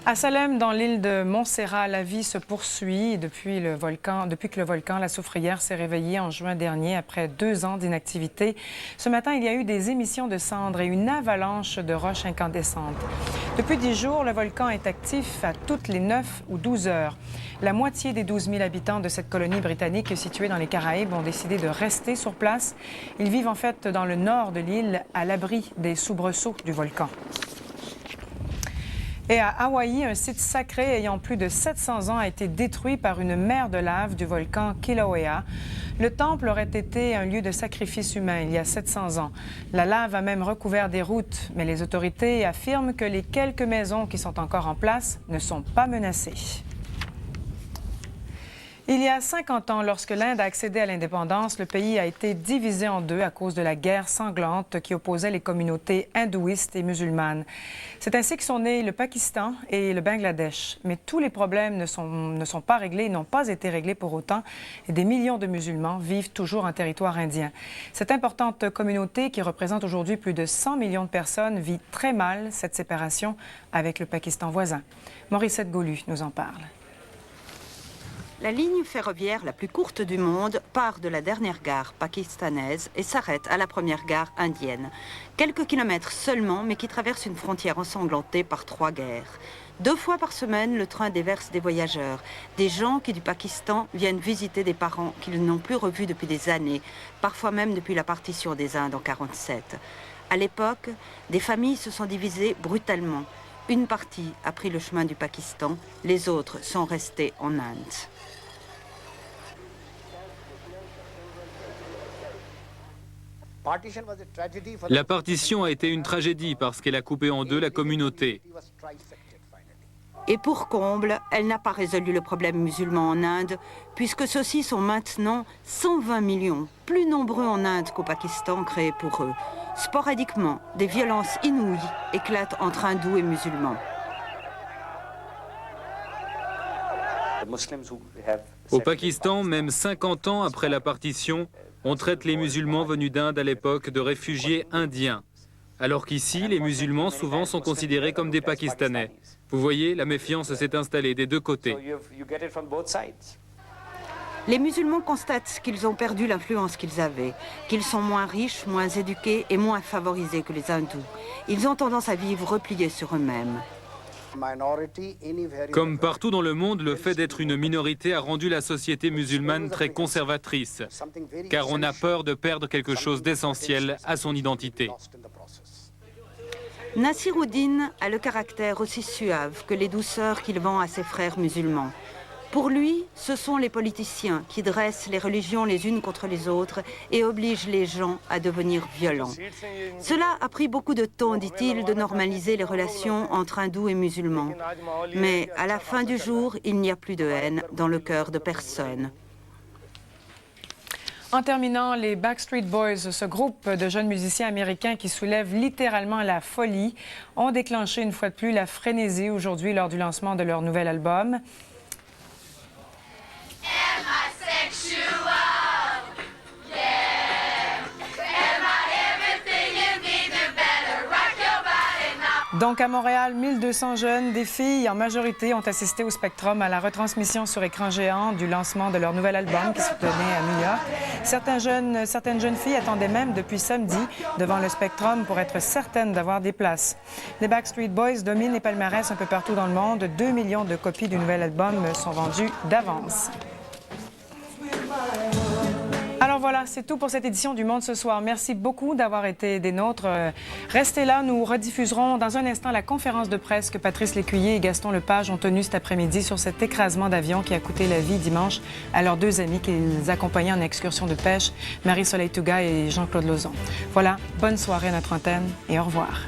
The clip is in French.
À Salem, dans l'île de Montserrat, la vie se poursuit depuis que le volcan La Soufrière s'est réveillé en juin dernier après 2 ans d'inactivité. Ce matin, il y a eu des émissions de cendres et une avalanche de roches incandescentes. Depuis 10 jours, le volcan est actif à toutes les 9 ou 12 heures. La moitié des 12 000 habitants de cette colonie britannique située dans les Caraïbes ont décidé de rester sur place. Ils vivent en fait dans le nord de l'île, à l'abri des soubresauts du volcan. Et à Hawaï, un site sacré ayant plus de 700 ans a été détruit par une mer de lave du volcan Kilauea. Le temple aurait été un lieu de sacrifice humain il y a 700 ans. La lave a même recouvert des routes, mais les autorités affirment que les quelques maisons qui sont encore en place ne sont pas menacées. Il y a 50 ans, lorsque l'Inde a accédé à l'indépendance, le pays a été divisé en deux à cause de la guerre sanglante qui opposait les communautés hindouistes et musulmanes. C'est ainsi que sont nés le Pakistan et le Bangladesh. Mais tous les problèmes ne sont pas réglés, n'ont pas été réglés pour autant, et des millions de musulmans vivent toujours en territoire indien. Cette importante communauté, qui représente aujourd'hui plus de 100 millions de personnes, vit très mal cette séparation avec le Pakistan voisin. Morissette Golu nous en parle. La ligne ferroviaire la plus courte du monde part de la dernière gare pakistanaise et s'arrête à la première gare indienne. Quelques kilomètres seulement, mais qui traverse une frontière ensanglantée par 3 guerres. 2 fois par semaine, le train déverse des voyageurs, des gens qui du Pakistan viennent visiter des parents qu'ils n'ont plus revus depuis des années, parfois même depuis la partition des Indes en 1947. À l'époque, des familles se sont divisées brutalement. Une partie a pris le chemin du Pakistan, les autres sont restés en Inde. La partition a été une tragédie parce qu'elle a coupé en deux la communauté. Et pour comble, elle n'a pas résolu le problème musulman en Inde, puisque ceux-ci sont maintenant 120 millions, plus nombreux en Inde qu'au Pakistan créé pour eux. Sporadiquement, des violences inouïes éclatent entre hindous et musulmans. Au Pakistan, même 50 ans après la partition, on traite les musulmans venus d'Inde à l'époque de réfugiés indiens. Alors qu'ici, les musulmans souvent sont considérés comme des Pakistanais. Vous voyez, la méfiance s'est installée des deux côtés. Les musulmans constatent qu'ils ont perdu l'influence qu'ils avaient, qu'ils sont moins riches, moins éduqués et moins favorisés que les hindous. Ils ont tendance à vivre repliés sur eux-mêmes. Comme partout dans le monde, le fait d'être une minorité a rendu la société musulmane très conservatrice, car on a peur de perdre quelque chose d'essentiel à son identité. Nasiruddin a le caractère aussi suave que les douceurs qu'il vend à ses frères musulmans. Pour lui, ce sont les politiciens qui dressent les religions les unes contre les autres et obligent les gens à devenir violents. Cela a pris beaucoup de temps, dit-il, de normaliser les relations entre hindous et musulmans. Mais à la fin du jour, il n'y a plus de haine dans le cœur de personne. En terminant, les Backstreet Boys, ce groupe de jeunes musiciens américains qui soulèvent littéralement la folie, ont déclenché une fois de plus la frénésie aujourd'hui lors du lancement de leur nouvel album. Donc à Montréal, 1200 jeunes, des filles en majorité, ont assisté au Spectrum à la retransmission sur écran géant du lancement de leur nouvel album qui se tenait à New York. Certaines jeunes filles attendaient même depuis samedi devant le Spectrum pour être certaines d'avoir des places. Les Backstreet Boys dominent les palmarès un peu partout dans le monde. 2 millions de copies du nouvel album sont vendues d'avance. Alors voilà, c'est tout pour cette édition du Monde ce soir. Merci beaucoup d'avoir été des nôtres. Restez là, nous rediffuserons dans un instant la conférence de presse que Patrice Lécuyer et Gaston Lepage ont tenue cet après-midi sur cet écrasement d'avion qui a coûté la vie dimanche à leurs 2 amis qu'ils accompagnaient en excursion de pêche, Marie-Soleil Touga et Jean-Claude Lauzon. Voilà, bonne soirée à notre antenne et au revoir.